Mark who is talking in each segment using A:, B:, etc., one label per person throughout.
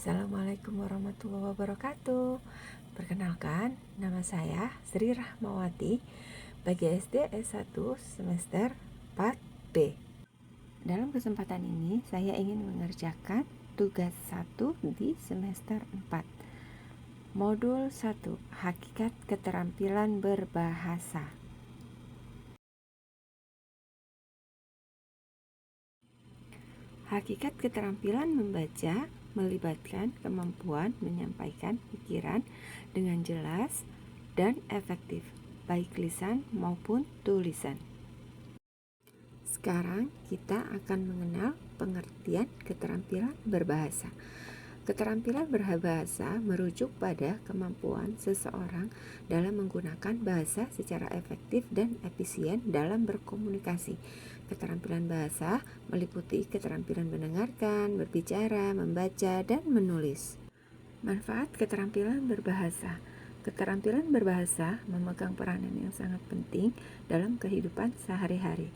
A: Assalamualaikum warahmatullahi wabarakatuh. Perkenalkan, nama saya Sri Rahmawati, bagi SD S1 semester 4B. Dalam kesempatan ini, saya ingin mengerjakan tugas 1 di semester 4. Modul 1, Hakikat Keterampilan Berbahasa. Hakikat keterampilan membaca melibatkan kemampuan menyampaikan pikiran dengan jelas dan efektif, baik lisan maupun tulisan. Sekarang kita akan mengenal pengertian keterampilan berbahasa. Keterampilan berbahasa merujuk pada kemampuan seseorang dalam menggunakan bahasa secara efektif dan efisien dalam berkomunikasi. Keterampilan bahasa meliputi keterampilan mendengarkan, berbicara, membaca, dan menulis. Manfaat keterampilan berbahasa. Keterampilan berbahasa memegang peranan yang sangat penting dalam kehidupan sehari-hari.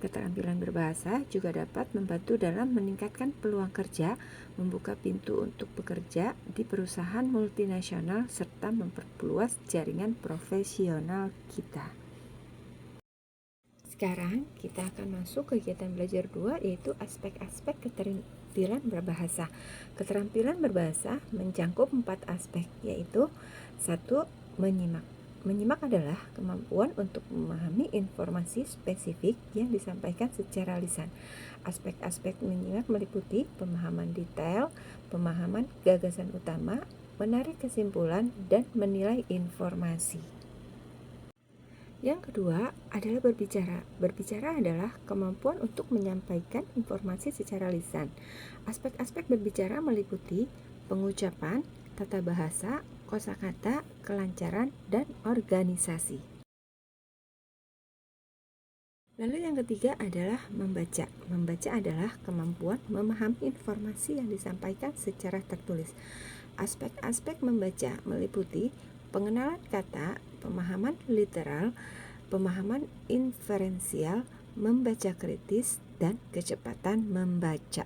A: Keterampilan berbahasa juga dapat membantu dalam meningkatkan peluang kerja, membuka pintu untuk bekerja di perusahaan multinasional, serta memperluas jaringan profesional kita. Sekarang kita akan masuk kegiatan belajar 2, yaitu aspek-aspek keterampilan berbahasa. Keterampilan berbahasa mencakup 4 aspek, yaitu 1. Menyimak. Menyimak adalah kemampuan untuk memahami informasi spesifik yang disampaikan secara lisan. Aspek-aspek menyimak meliputi pemahaman detail, pemahaman gagasan utama, menarik kesimpulan, dan menilai informasi. Yang kedua adalah berbicara. Berbicara adalah kemampuan untuk menyampaikan informasi secara lisan. Aspek-aspek berbicara meliputi pengucapan, tata bahasa, kosakata, kelancaran, dan organisasi. Lalu yang ketiga adalah membaca. Membaca adalah kemampuan memahami informasi yang disampaikan secara tertulis. Aspek-aspek membaca meliputi pengenalan kata, pemahaman literal, pemahaman inferensial, membaca kritis, dan kecepatan membaca.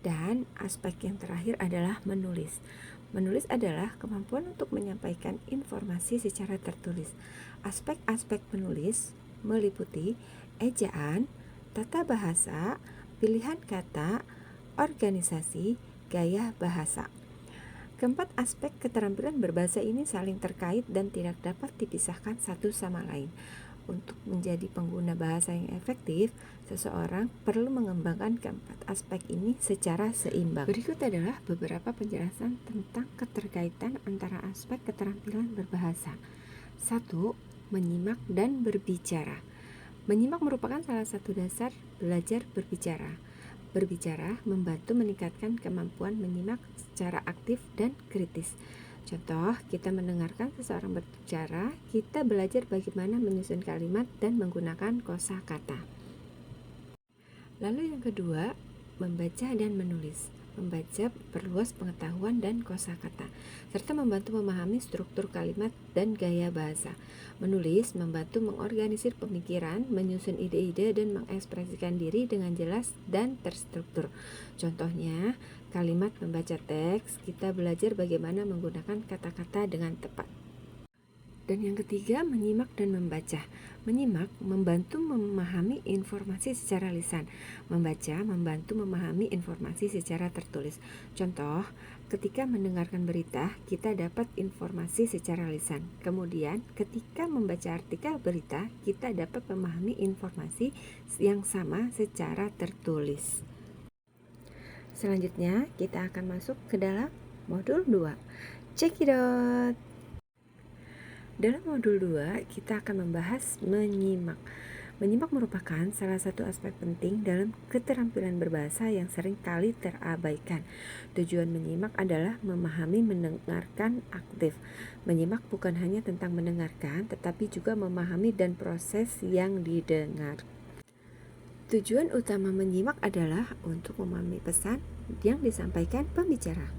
A: Dan aspek yang terakhir adalah menulis. Menulis adalah kemampuan untuk menyampaikan informasi secara tertulis. Aspek-aspek menulis meliputi ejaan, tata bahasa, pilihan kata, organisasi, gaya bahasa. Keempat aspek keterampilan berbahasa ini saling terkait dan tidak dapat dipisahkan satu sama lain. Untuk menjadi pengguna bahasa yang efektif, seseorang perlu mengembangkan keempat aspek ini secara seimbang. Berikut adalah beberapa penjelasan tentang keterkaitan antara aspek keterampilan berbahasa. 1. Menyimak dan berbicara. Menyimak merupakan salah satu dasar belajar berbicara. Berbicara membantu meningkatkan kemampuan menyimak secara aktif dan kritis. Contoh, kita mendengarkan seseorang berbicara, kita belajar bagaimana menyusun kalimat dan menggunakan kosakata. Lalu yang kedua, membaca dan menulis. Membaca perluas pengetahuan dan kosakata, serta membantu memahami struktur kalimat dan gaya bahasa. Menulis membantu mengorganisir pemikiran, menyusun ide-ide, dan mengekspresikan diri dengan jelas dan terstruktur. Contohnya, kalimat membaca teks, kita belajar bagaimana menggunakan kata-kata dengan tepat. Dan yang ketiga, menyimak dan membaca. Menyimak membantu memahami informasi secara lisan. Membaca membantu memahami informasi secara tertulis. Contoh, ketika mendengarkan berita, kita dapat informasi secara lisan. Kemudian, ketika membaca artikel berita, kita dapat memahami informasi yang sama secara tertulis. Selanjutnya, kita akan masuk ke dalam modul 2. Cekidot! Dalam modul 2, kita akan membahas menyimak. Menyimak merupakan salah satu aspek penting dalam keterampilan berbahasa yang sering kali terabaikan. Tujuan menyimak adalah memahami mendengarkan aktif. Menyimak bukan hanya tentang mendengarkan, tetapi juga memahami dan proses yang didengar. Tujuan utama menyimak adalah untuk memahami pesan yang disampaikan pembicara.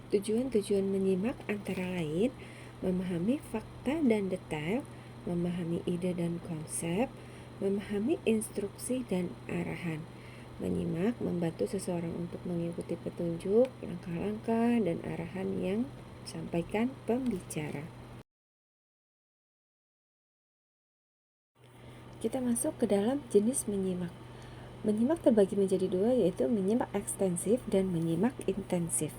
A: Tujuan-tujuan menyimak antara lain memahami fakta dan detail, memahami ide dan konsep, memahami instruksi dan arahan. Menyimak membantu seseorang untuk mengikuti petunjuk, langkah-langkah, dan arahan yang disampaikan pembicara. Kita masuk ke dalam jenis menyimak. Menyimak terbagi menjadi dua, yaitu menyimak ekstensif dan menyimak intensif.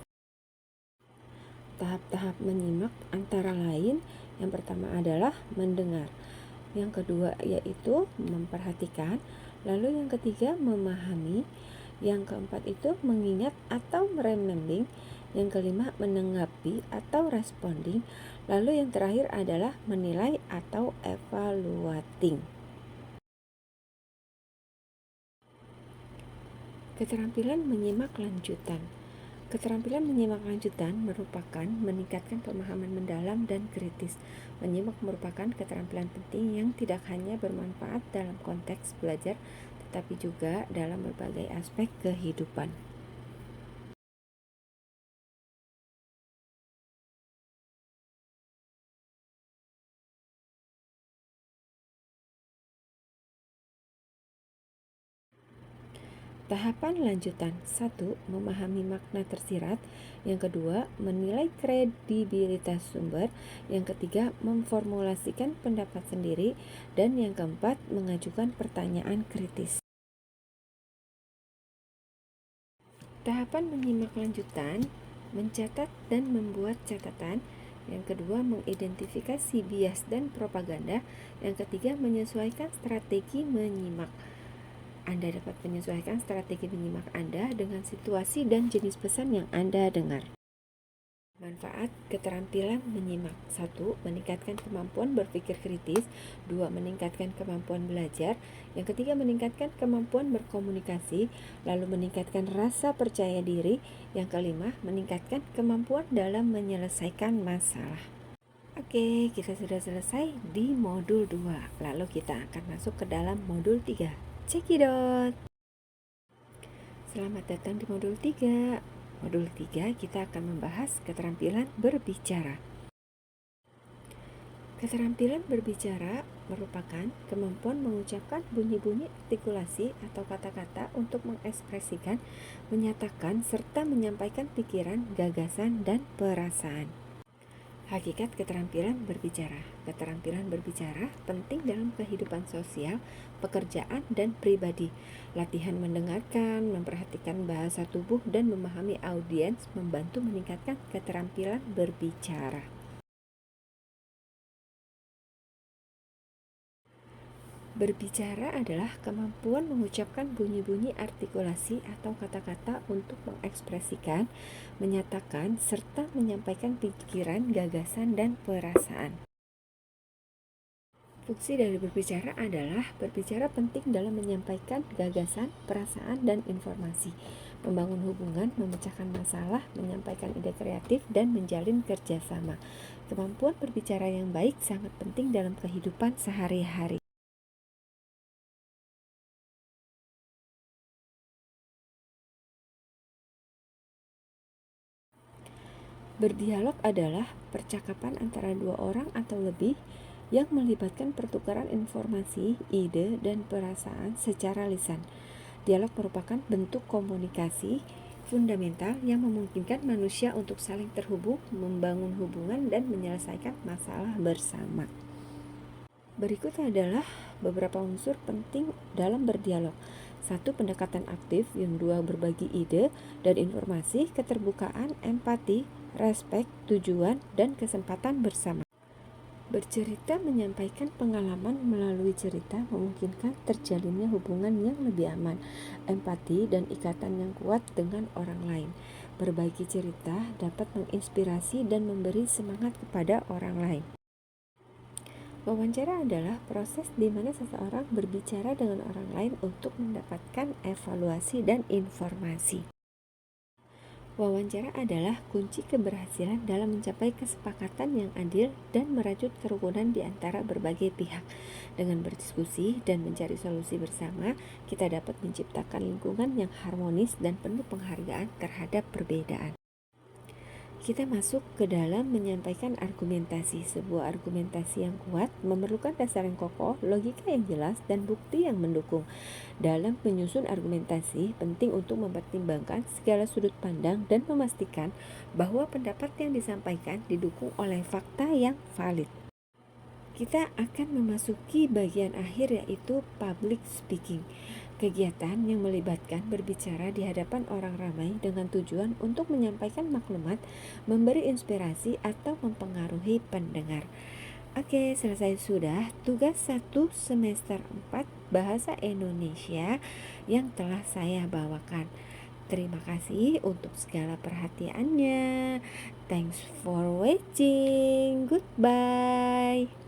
A: Tahap-tahap menyimak antara lain, yang pertama adalah mendengar, yang kedua yaitu memperhatikan, lalu yang ketiga memahami, yang keempat itu mengingat atau remembering, yang kelima menanggapi atau responding, lalu yang terakhir adalah menilai atau evaluating. Keterampilan menyimak lanjutan. Keterampilan menyimak lanjutan merupakan meningkatkan pemahaman mendalam dan kritis. Menyimak merupakan keterampilan penting yang tidak hanya bermanfaat dalam konteks belajar, tetapi juga dalam berbagai aspek kehidupan. Tahapan lanjutan. 1. Memahami makna tersirat. Yang kedua, menilai kredibilitas sumber. Yang ketiga, memformulasikan pendapat sendiri. Dan yang keempat, mengajukan pertanyaan kritis. Tahapan menyimak lanjutan, mencatat dan membuat catatan. Yang kedua, mengidentifikasi bias dan propaganda. Yang ketiga, menyesuaikan strategi menyimak. Anda dapat menyesuaikan strategi menyimak Anda dengan situasi dan jenis pesan yang Anda dengar. Manfaat keterampilan menyimak. 1. Meningkatkan kemampuan berpikir kritis. 2. Meningkatkan kemampuan belajar. Yang ketiga, meningkatkan kemampuan berkomunikasi. Lalu meningkatkan rasa percaya diri. Yang kelima, meningkatkan kemampuan dalam menyelesaikan masalah. Oke, kita sudah selesai di modul 2. Lalu kita akan masuk ke dalam modul 3. Cekidot. Selamat datang di modul 3. Modul 3 kita akan membahas keterampilan berbicara. Keterampilan berbicara merupakan kemampuan mengucapkan bunyi-bunyi artikulasi atau kata-kata untuk mengekspresikan, menyatakan, serta menyampaikan pikiran, gagasan, dan perasaan. Hakikat keterampilan berbicara. Keterampilan berbicara penting dalam kehidupan sosial, pekerjaan, dan pribadi. Latihan mendengarkan, memperhatikan bahasa tubuh, dan memahami audiens membantu meningkatkan keterampilan berbicara. Berbicara adalah kemampuan mengucapkan bunyi-bunyi artikulasi atau kata-kata untuk mengekspresikan, menyatakan, serta menyampaikan pikiran, gagasan, dan perasaan. Fungsi dari berbicara adalah berbicara penting dalam menyampaikan gagasan, perasaan, dan informasi, membangun hubungan, memecahkan masalah, menyampaikan ide kreatif, dan menjalin kerjasama. Kemampuan berbicara yang baik sangat penting dalam kehidupan sehari-hari. Berdialog adalah percakapan antara dua orang atau lebih yang melibatkan pertukaran informasi, ide, dan perasaan secara lisan. Dialog merupakan bentuk komunikasi fundamental yang memungkinkan manusia untuk saling terhubung, membangun hubungan, dan menyelesaikan masalah bersama. Berikut adalah beberapa unsur penting dalam berdialog. 1. Pendekatan aktif. Yang 2. Berbagi ide dan informasi, keterbukaan, empati, respek, tujuan, dan kesempatan bersama. Bercerita menyampaikan pengalaman melalui cerita memungkinkan terjalinnya hubungan yang lebih aman, empati, dan ikatan yang kuat dengan orang lain. Berbagi cerita dapat menginspirasi dan memberi semangat kepada orang lain. Wawancara adalah proses di mana seseorang berbicara dengan orang lain untuk mendapatkan evaluasi dan informasi. Wawancara adalah kunci keberhasilan dalam mencapai kesepakatan yang adil dan merajut kerukunan di antara berbagai pihak. Dengan berdiskusi dan mencari solusi bersama, kita dapat menciptakan lingkungan yang harmonis dan penuh penghargaan terhadap perbedaan. Kita masuk ke dalam menyampaikan argumentasi. Sebuah argumentasi yang kuat memerlukan dasar yang kokoh, logika yang jelas, dan bukti yang mendukung. Dalam menyusun argumentasi, penting untuk mempertimbangkan segala sudut pandang dan memastikan bahwa pendapat yang disampaikan didukung oleh fakta yang valid. Kita akan memasuki bagian akhir, yaitu public speaking. Kegiatan yang melibatkan berbicara di hadapan orang ramai dengan tujuan untuk menyampaikan maklumat, memberi inspirasi, atau mempengaruhi pendengar. Oke, selesai sudah tugas 1 semester 4 Bahasa Indonesia yang telah saya bawakan. Terima kasih untuk segala perhatiannya. Thanks for watching. Goodbye.